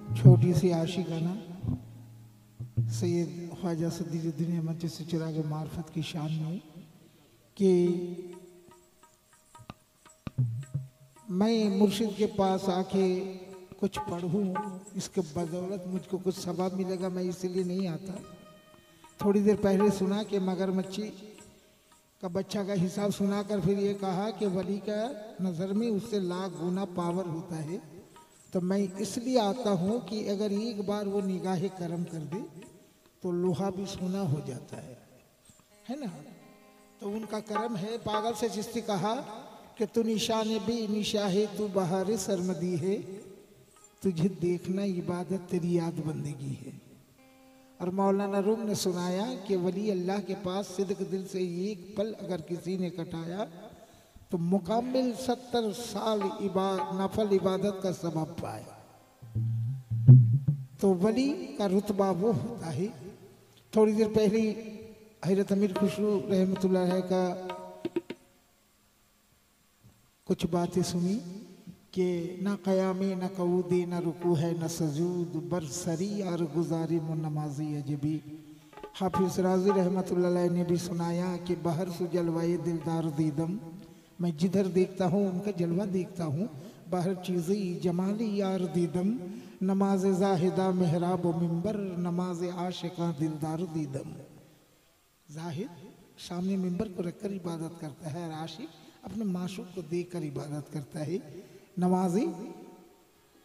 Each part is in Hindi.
छोटी सी आशिकाना सैयद ख्वाजा सदीजुद्दीन अहमद से चिराग मार्फत की शान में कि मैं मुर्शिद के पास आके कुछ पढ़ूं, इसके बदौलत मुझको कुछ सवाब मिलेगा, मैं इसलिए नहीं आता। थोड़ी देर पहले सुना कि मगरमच्छी का बच्चा का हिसाब सुनाकर फिर ये कहा कि वली का नज़र में उससे लाख गुना पावर होता है। तो मैं इसलिए आता हूँ कि अगर एक बार वो निगाह करम कर दे तो लोहा भी सोना हो जाता है ना। तो उनका करम है। पागल से चिश्ती कहा कि तू निशान भी निशा है, तू बहार सरमदी है, तुझे देखना इबादत तेरी याद बंदगी है। और मौलाना रूम ने सुनाया कि वली अल्लाह के पास सिद्क दिल से एक पल अगर किसी ने कटाया तो मुकम्मल 70 साल नफल इबादत का सबब पाया। तो वली का रुतबा वो होता है। थोड़ी देर पहले हज़रत अमीर खुशरू रहमतुल्लाह का कुछ बातें सुनी कि ना क़यामे न कऊदे न रुकू है न सजूद बरसरी और गुजारी मुन नमाजी अजबी। हाफिज़ राज़ी रहमतुल्लाह ने भी सुनाया कि बहर सु जलवाए दिलदार दीदम, मैं जिधर देखता हूँ उनका जलवा देखता हूँ। बाहर चीज़ी जमाली यार दीदम, नमाज जाहिदा मेहराब मिंबर, नमाज आशिका दिलदार दीदम। जाहिद सामने मिंबर को रखकर इबादत करता है और आशिक अपने माशूक को देखकर इबादत करता है। नमाजी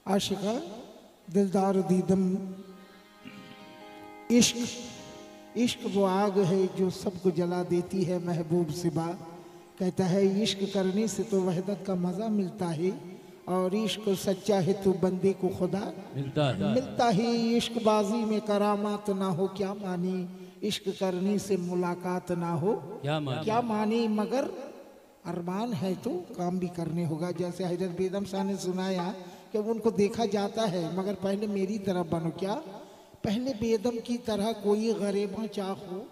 आशिका दिलदार दीदम। इश्क वो आग है जो सबको जला देती है। महबूब सिबा कहता है इश्क करने से तो वहदत का मज़ा मिलता है, और इश्क सच्चा है तो बंदे को खुदा मिलता है। इश्क बाजी में करामात ना हो क्या मानी, इश्क करने से मुलाकात ना हो क्या मानी, मगर अरमान है तो काम भी करने होगा। जैसे हजरत बेदम शाह ने सुनाया कि उनको देखा जाता है मगर पहले मेरी तरफ बनो। क्या पहले बेदम की तरह कोई गरीबा चाहो,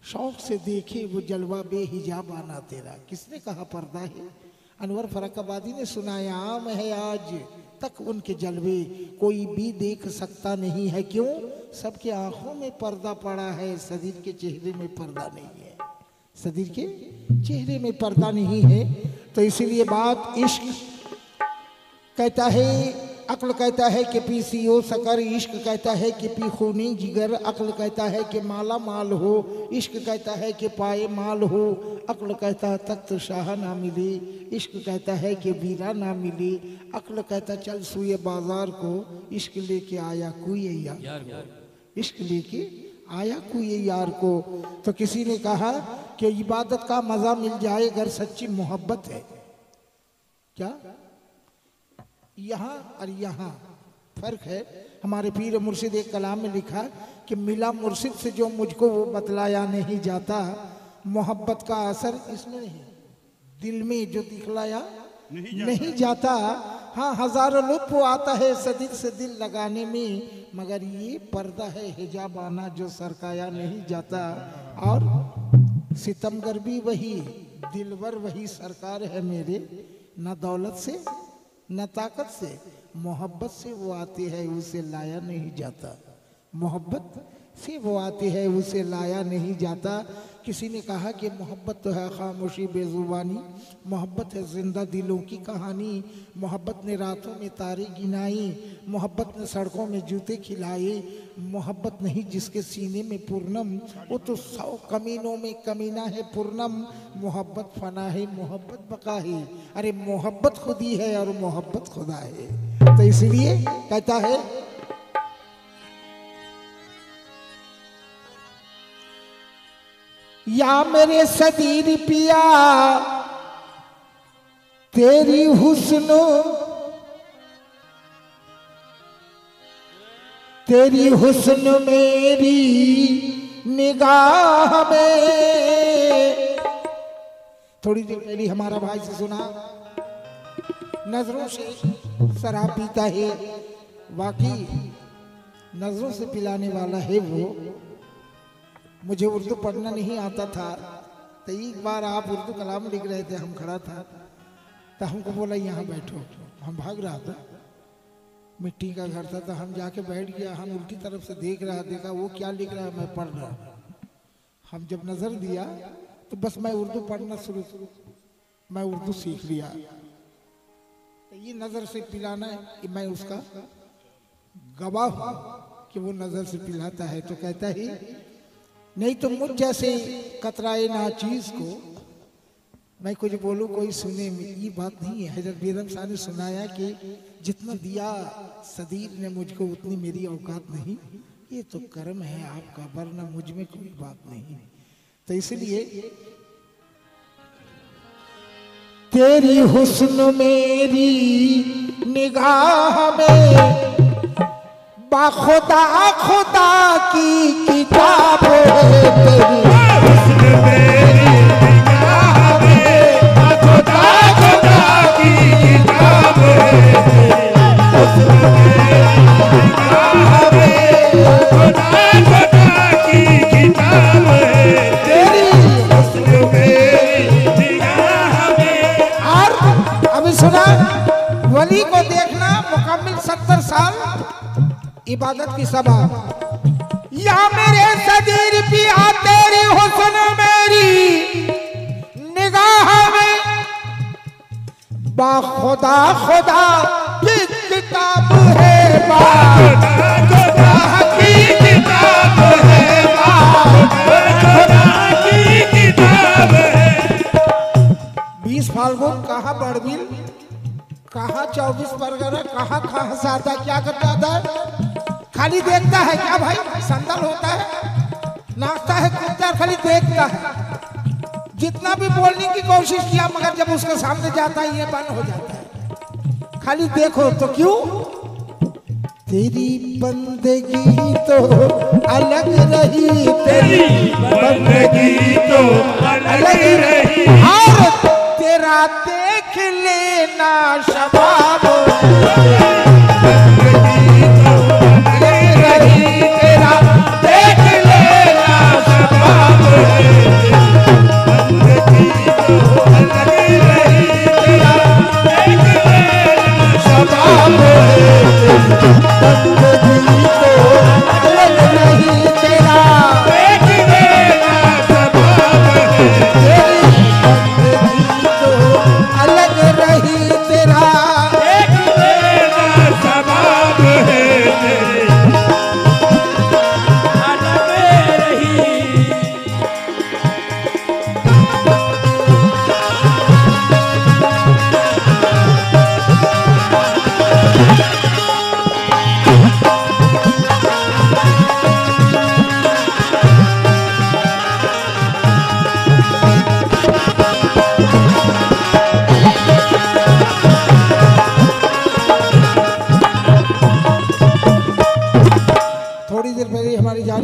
शौक से देखे वो जलवा बेहिजाब आना तेरा। किसने कहा पर्दा है? अनवर फरकाबादी ने सुनाया आम है आज तक उनके जलवे, कोई भी देख सकता नहीं है। क्यों? सबके आंखों में पर्दा पड़ा है, सदीर के चेहरे में पर्दा नहीं है। सदीर के चेहरे में पर्दा नहीं है। तो इसीलिए बात इश्क कहता है, अक्ल कहता है कि पी सीओ सकर, इश्क कहता है कि पी खूनी जिगर, अक्ल कहता है कि माला माल हो, इश्क कहता है कि पाए माल हो, अक्ल कहता है तख्त शाह ना मिले, इश्क कहता है कि वीरा ना मिले, अक्ल कहता चल सुए बाजार को, इश्क लेके आया कोई यार, इश्क लेके आया कोई यार को। तो किसी ने कहा कि इबादत का मज़ा मिल जाए अगर सच्ची मोहब्बत है। क्या यहाँ और यहाँ फर्क है? हमारे पीर मुर्शिद एक कलाम में लिखा कि मिला मुर्शिद से जो मुझको वो बतलाया नहीं जाता, मोहब्बत का असर इसमें नहीं, दिल में जो दिखलाया नहीं जाता। हाँ, हजारों लुत्फ आता है सदिल से दिल लगाने में, मगर ये पर्दा है हिजाब आना जो सरकाया नहीं जाता। और सितमगर भी वही, दिलवर वही सरकार है मेरे, न दौलत से न ताकत से, मोहब्बत से वो आती है उसे लाया नहीं जाता, मोहब्बत से वो आती है उसे लाया नहीं जाता। किसी ने कहा कि मोहब्बत तो है खामोशी बेजुबानी, मोहब्बत है जिंदा दिलों की कहानी, मोहब्बत ने रातों में तारे गिनाई, मोहब्बत ने सड़कों में जूते खिलाए, मोहब्बत नहीं जिसके सीने में पूर्णम, वो तो 100 कमीनों में कमीना है पूर्णम। मोहब्बत फना है मोहब्बत बका है, अरे मोहब्बत खुदी है और मोहब्बत खुदा है। तो इसलिए कहता है या मेरे सदीर पिया तेरी हुस्न, तेरी हुस्न मेरी निगाह में। थोड़ी देर पहले हमारा भाई से सुना, नजरों से शराब पीता है, वाकई नजरों से पिलाने वाला है वो। मुझे उर्दू पढ़ना नहीं आता था, तो एक बार आप उर्दू कलाम लिख रहे थे, हम खड़ा था, तो हमको बोला यहाँ बैठो, हम भाग रहा था, मिट्टी का घर था तो हम जाके बैठ गया। हम उल्टी तरफ से देख रहा, देखा वो क्या लिख रहा है, मैं पढ़ रहा। हम जब नजर दिया तो बस मैं उर्दू पढ़ना शुरू, मैं उर्दू सीख लिया। तो ये नजर से पिलाना है, मैं उसका गवाह हूं कि वो नजर से पिलाता है। तो कहता है नहीं तो मुझ जैसे कतराए ना चीज को मैं कुछ बोलूं कोई सुने, ये बात नहीं है। हजरत बेगम शाह ने सुनाया कि जितना दिया सदीर ने मुझको उतनी मेरी औकात नहीं, ये तो कर्म है आपका, वरना मुझ में कोई बात नहीं। तो इसलिए तेरी हुस्न मेरी निगाह में बाखुदा खुदा की किताब है, तेरी हुस्न मेरी निगाह में बाखुदा खुदा की किताब है, तेरी हुस्न मेरी निगाह में बाखुदा खुदा की किताब है, तेरी हुस्न मेरी निगाह में। और अभी सुना, वली को देखना मुकम्मिल 70 साल इबादत की सभा। या मेरे सदीर पिया तेरी हुस्न मेरी निगाह में बाखुदा खुदा की किताब है, बाखुदा खुदा की किताब है, बाखुदा की किताब है। 20 फाल्गुन कहाँ बड़बिल, कहाँ 24 परगना, कहाँ सादा, क्या करता था? खाली देखता है क्या भाई? संदल होता है, नाचता है, कूदता है, खाली देखता है। जितना भी बोलने की कोशिश किया मगर जब उसके सामने जाता है ये बंद हो जाता है। खाली देखो तो क्यों? तेरी बंदगी तो अलग रही, तेरी बंदगी तो अलग रही, और तेरा देख लेना शबाब तेरा देख लेना शबाब बंदगी तो अलग रही, तेरा देख लेना शबाब बंदगी तो अलग रही, तेरा देख लेना शबाब तेरी बंदगी तो अलग रही, तेरा देख लेना शबाब है,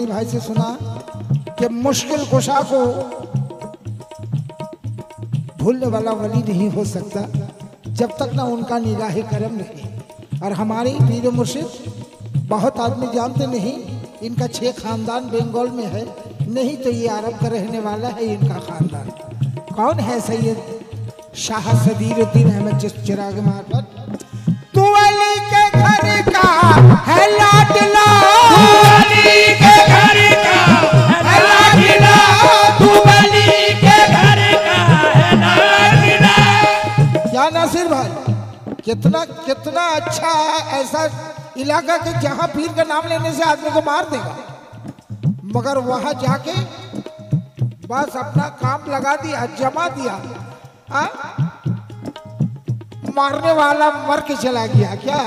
भाई से सुना कि मुश्किल कुशा को भूलने वाला वली नहीं हो सकता जब तक ना उनका निगाह करम रहे। और हमारे पीर मुर्शिद बहुत आदमी जानते नहीं, इनका 6 खानदान बंगाल में है, नहीं तो ये अरब का रहने वाला है इनका खानदान। कौन है? सैयद शाह सदीरुद्दीन अहमद चिराग मार्फत। तू अली के घर का है लाडला, तू अली के घर का है लाडला, तू अली के घर का है लाडला। क्या नासिर भाई, कितना कितना अच्छा ऐसा इलाका कि जहाँ पीर का नाम लेने से आदमी को मार देगा, मगर वहां जाके बस अपना काम लगा दिया, जमा दिया। मारने वाला मर के चला गया क्या?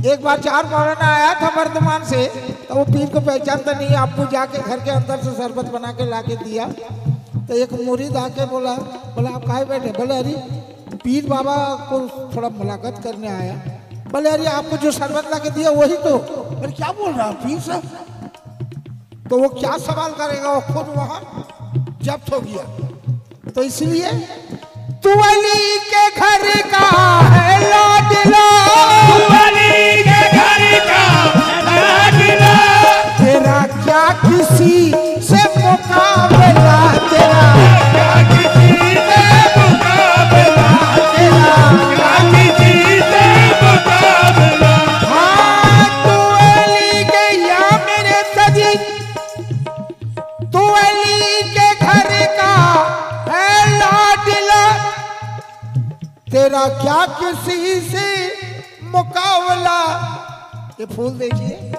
एक बार 4 मौलाना आया था वर्धमान से, तो वो पीर को पहचानता नहीं, आपको जाके घर के अंदर से शरबत बना के ला के दिया। तो एक मुरीद आके बोला आप कहाँ बैठे? बोले अरे पीर बाबा को थोड़ा मुलाकात करने आया। बोले अरे आपको जो शरबत ला के दिया वही तो। अरे क्या बोल रहा पीर साहब? तो वो क्या सवाल करेगा, वो खुद वहां जब्त हो गया। तो इसलिए तू अली के घर का है लाडला, तू अली के घर का है लाडला, तेरा क्या किसी से मुकाबला, तेरा क्या किसी से मुकाबला, तेरा क्या किसी से हंसी से मुकाबला। ये फूल देखिए,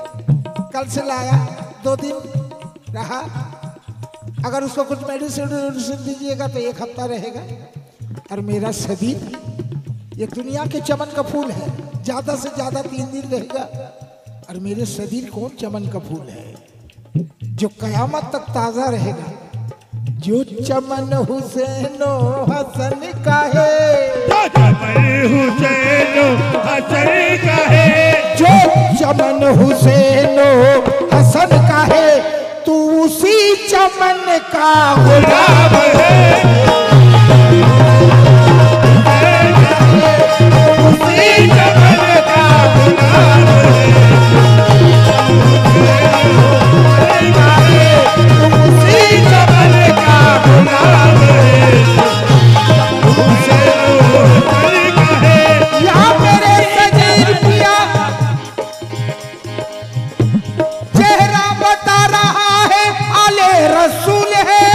कल से लाया, 2 दिन रहा। अगर उसको कुछ मेडिसिन दीजिएगा तो 1 हफ्ता रहेगा। और मेरा सदीर ये दुनिया के चमन का फूल है, ज्यादा से ज्यादा 3 दिन रहेगा। और मेरे सदीर कौन चमन का फूल है जो कयामत तक ताजा रहेगा। जो चमन हुसैनो हसन का है, जो चमन हुसैनो हसन का है, जो चमन हुसैनो हसन का है, तू उसी चमन का गुलाब है। उसी चमन का गुलाब है। उसी चमन का गुलाब है। हुसैनो हसन का है। यहाँ मेरे सजीर पिया चेहरा बता रहा है आले रसूल है।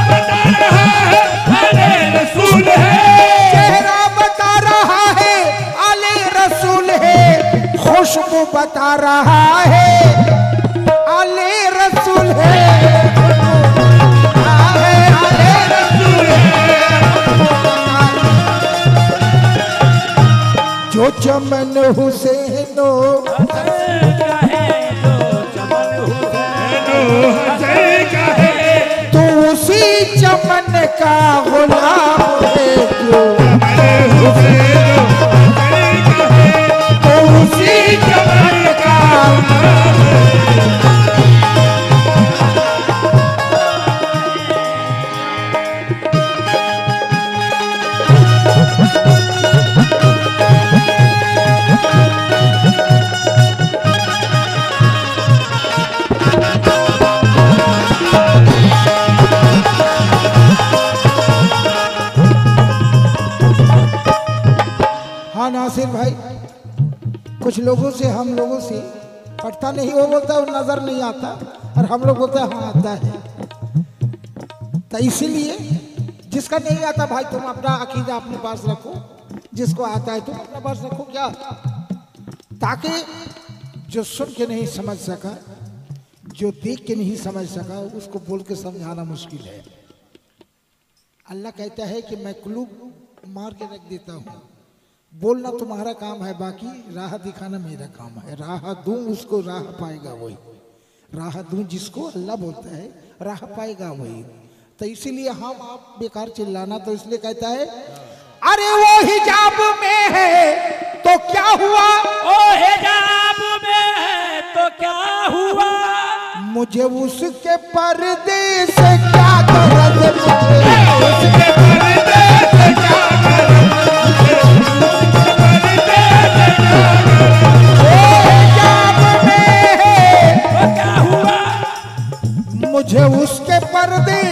बता रहा है आले रसूल है। चेहरा बता रहा है आले रसूल है। खुशबू बता रहा है आले रसूल है। आले रसूल है। जो चमन हुसैनो हसन का है, तो उसी चमन का गुलाम है। जो हुसैनो हसन का है, तो उसी चमन का गुलाब है। हाँ नासिर भाई, कुछ लोगों से हम लोगों से पढ़ता नहीं, वो बोलता है नजर नहीं आता, और हम लोग बोलते हैं हाँ आता है। तो इसीलिए जिसका नहीं आता भाई तुम अपना अकीदा अपने पास रखो, जिसको आता है तुम अपने पास रखो। क्या, ताकि जो सुन के नहीं समझ सका, जो देख के नहीं समझ सका, उसको बोल के समझाना मुश्किल है। अल्लाह कहता है कि मैं कुलूब मार के रख देता हूँ। बोलना तुम्हारा काम है, बाकी राह दिखाना मेरा काम है। राह दूं उसको राह पाएगा वही, राह दूं जिसको अल्लाह बोलता है राह पाएगा वही। तो इसीलिए हम आप बेकार चिल्लाना, तो इसलिए कहता है अरे वो हिजाब में है तो क्या हुआ, ओ हिजाब में है तो क्या हुआ, मुझे उसके पर्दे से क्या गरज, मुझे उसके पर्दे से क्या गरज, मुझे उसके पर्दे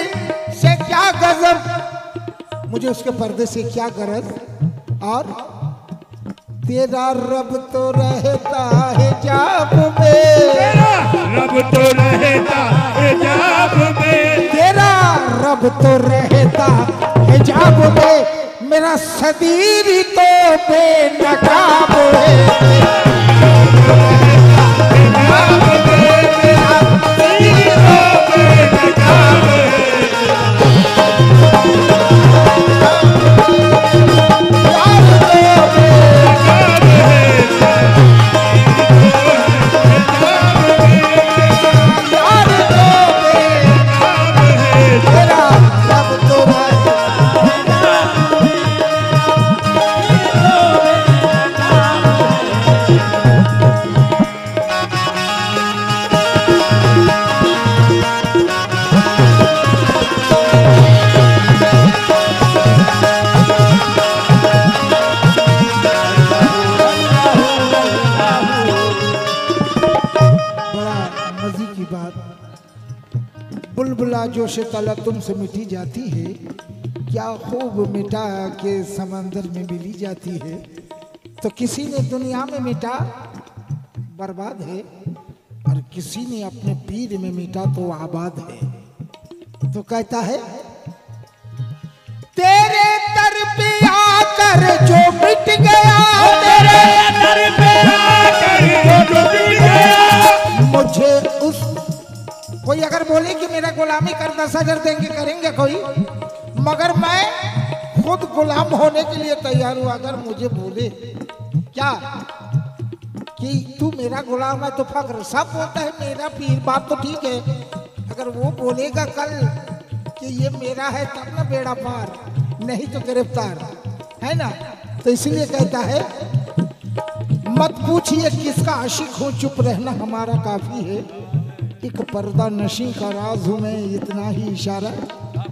से क्या गजब, मुझे उसके पर्दे से क्या गरज। और तेरा रब तो रहता है जाब में, रब तो रहता है जाब में, तेरा रब तो रहता है जाब में, मेरा सदीर तो बेनकाब है। बुलबुला जोश तलब तुमसे मिटी जाती है, क्या खूब मिटा के समंदर में मिली जाती है। तो किसी ने दुनिया में मिटा बर्बाद है, और किसी ने अपने पीर में मिटा तो आबाद है। तो कहता है तेरे दर पे आकर आकर जो मिट गया, तेरे दर पे आकर जो मिट गया। मुझे उस कोई अगर बोले कि मेरा गुलामी कर 10,000 देंगे, करेंगे कोई, मगर मैं खुद गुलाम होने के लिए तैयार हूं। अगर मुझे बोले क्या कि तू मेरा गुलाम है तो फख्र, सब बोलता है मेरा पीर, बात तो ठीक है। अगर वो बोलेगा कल कि ये मेरा है तब ना बेड़ा पार, नहीं तो गिरफ्तार, है ना। तो इसलिए कहता है मत पूछिए किसका आशिक हूँ, चुप रहना हमारा काफी है। एक पर्दा नशी का राज हूँ मैं, इतना ही इशारा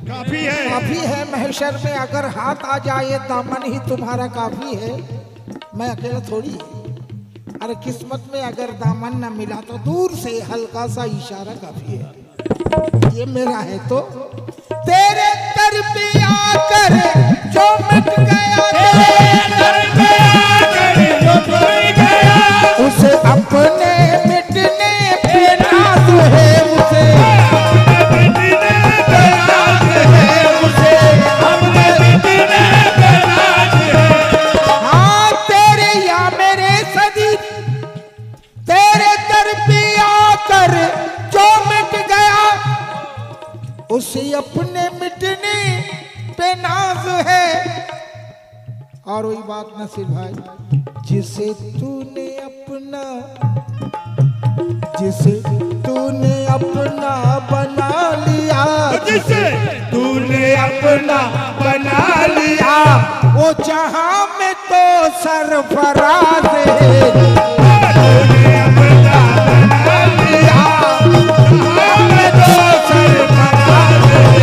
काफी है महशर में अगर हाथ आ जाए दामन ही तुम्हारा काफी है। मैं अकेला थोड़ी, अरे किस्मत में अगर दामन न मिला तो दूर से हल्का सा इशारा काफी है। ये मेरा है तो तेरे दर पे आकर जो मिट गया, तेरे दर पे आकर जो मिट गया। उसे अपने मिटने पे नाज है, उसे मिटने पे नाज है, उसे अपने मिटने पे नाज है। हाँ तेरे या मेरे सदी तेरे दर पे आकर जो मिट गया, उसे अपने मिटने पे नाज है। और वही बात नसीर भाई, जिसे तूने अपना बना लिया, जिसे तूने अपना बना लिया, वो जहां में तो सरफराज है। तूने अपना बना लिया, जहां में तो सरफराज है।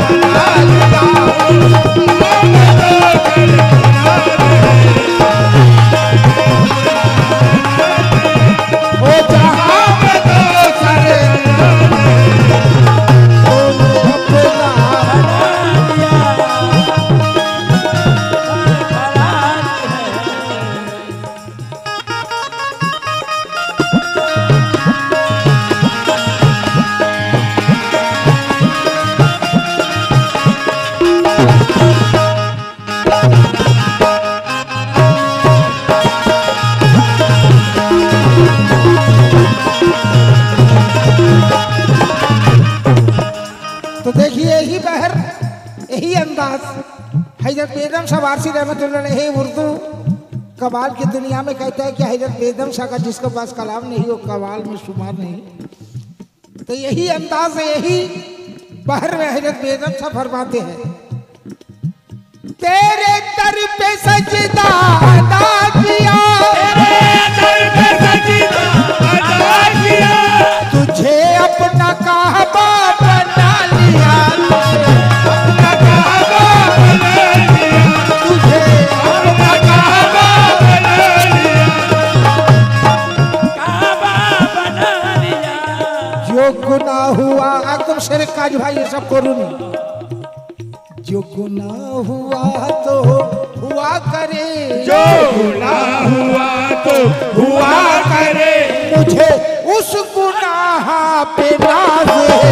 बना लिया, वो जहां में तो सरफराज तो देखिए यही बहर, यही अंदाज हजरत बेगम शाह वारसी रहमतुल्लाह अलैह उर्दू कवाल की दुनिया में कहता है कि हजरत बेगम शाह का जिसके पास कलाम नहीं वो कवाल में शुमार नहीं। तो यही अंदाज है, यही बहर में हजरत बेगम शाह फरमाते हैं तेरे दर पे सजदा अदा किया, तेरे दर पे सजदा अदा किया। तुझे अपना काबा बना लिया, अपना काबा बना लिया, तुझे अपना काबा बना लिया, काबा बना लिया। जो गुनाह हुआ एकदम शेर काज भाई ये सब करूँ, जो गुनाह हुआ तो हुआ करे, जो गुनाह हुआ तो हुआ करे, मुझे उस गुनाह पे नाज है।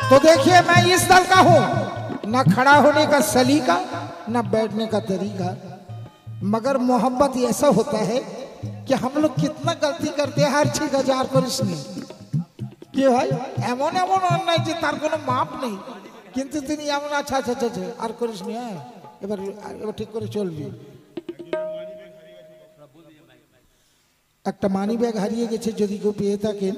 तो देखिए मैं इस दल का हूं, ना खड़ा होने का सलीका ना बैठने का तरीका, मगर मोहब्बत ऐसा होता है कि हम लोग कितना गलती करते हैं हर चीज हजार पर इसमें कि भाई एमन एमन अन्याय যে তার কোনো মাপ নেই, কিন্তু তিনি এমন আচ্ছা আচ্ছা আচ্ছা আর করিস নি, হ্যাঁ এবার এবার ঠিক করে চলবি। একটা মানি ব্যাগ হারিয়ে গেছে, যদি কেউ পেয়ে থাকেন,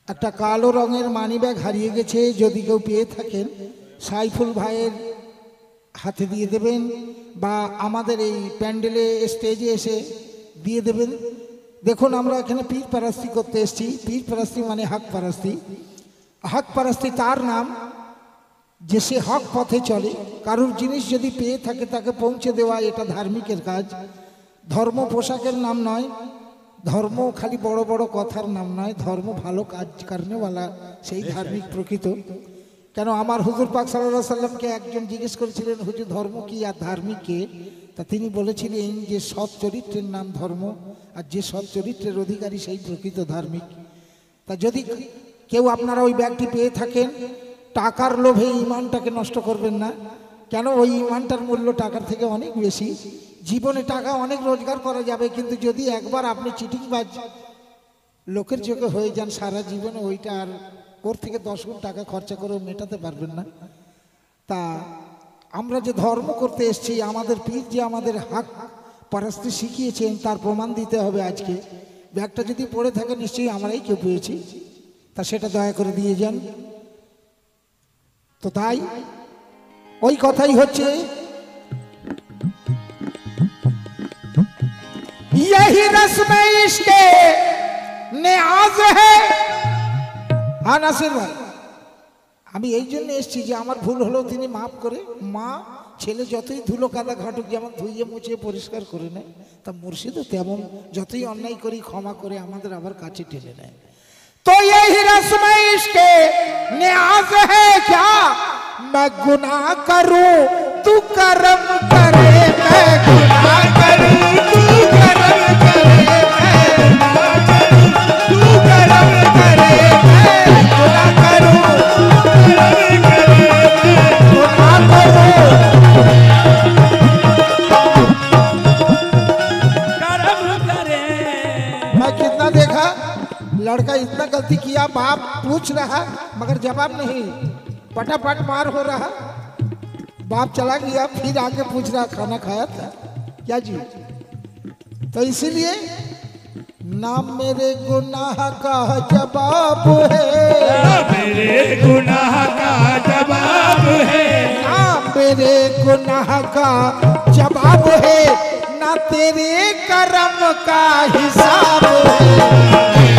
একটা কালো রঙের মানি ব্যাগ হারিয়ে গেছে, যদি কেউ পেয়ে থাকেন সাইফুল ভাইয়ের হাতে দিয়ে দেবেন বা আমাদের এই প্যান্ডেলে স্টেজে এসে দিয়ে দেবেন। দেখুন আমরা এখানে পীর পারাস্তি করতে এসেছি, পীর পারাস্তি মানে হক পারাস্তি। হক পারাস্তি তার নাম যে সে হক পথে চলে, কারোর জিনিস যদি পেয়ে থাকে তাকে পৌঁছে দেওয়া এটা ধার্মিকের কাজ। ধর্ম পোশাকের নাম নয়, ধর্ম খালি বড় বড় কথার নাম নয়, ধর্ম ভালো কাজ করনেওয়ালা সেই ধার্মিক প্রকৃত। কেন আমার হুজুর পাক সাল্লাল্লাহু আলাইহি সাল্লামকে একজন জিজ্ঞেস করেছিলেন, হুজুর ধর্ম কি আর ধার্মিক কে? তা তিনি বলেছিলেন যে সৎ চরিত্রের নাম ধর্ম, আর যে সৎ চরিত্রের অধিকারী সেই প্রকৃত ধার্মিক। তা যদি কেউ আপনারা ওই ব্যাগটি পেয়ে থাকেন, টাকার লোভে ইমানটাকে নষ্ট করবেন না। কেন ওই ইমানটার মূল্য টাকার থেকে অনেক বেশি। জীবনে টাকা অনেক রোজগার করা যাবে, কিন্তু যদি একবার আপনি চিটিংবাজ লোকের চোখে হয়ে যান, সারা জীবনে ওইটা আর ওর থেকে 10 গুণ টাকা খরচা করেও মেটাতে পারবেন না। তা আমরা যে ধর্ম করতে এসেছি, আমাদের পীর যে আমাদের হক পরাস্তি শিখিয়েছেন, তার প্রমাণ দিতে হবে আজকে। ব্যাগটা যদি পড়ে থাকে নিশ্চয়ই আমরাই কেউ পেয়েছি, তা সেটা দয়া করে দিয়ে যান। তো তাই ওই কথাই হচ্ছে, यही रस्म इश्क नेआज है। हाँ नासिर भाई, আমি এই জন্য এসেছি যে আমার ভুল হলেও তিনি মাফ করে, মা ছেলে যতই ধুলো কাদা ঘাটুক যেমন ধুইয়ে মুছিয়ে পরিষ্কার করে নেয়, তা মুর্শিদও তেমন যতই অন্যায় করি ক্ষমা করে আমাদের আবার কাছে টেনে নেয়। तो यही रस्म इश्क नियाज है क्या मैं गुनाह करूं तू करम करे, मैं गुनाह करूं तू करम करे, मैं गुनाह करूं तू करम करे, मैं गुनाह करूं करम करे, मैं गुनाह करूं करम करे। मैं कितना देखा लड़का इतना गलती किया, बाप पूछ रहा मगर जवाब नहीं, पटापट मार हो रहा। बाप चला गया, फिर आके पूछ रहा खाना खाया था क्या जी? तो इसीलिए नाम मेरे गुनाह का जवाब है, मेरे गुनाह का जवाब है, नाम मेरे गुनाह का जवाब है, ना तेरे कर्म का हिसाब है।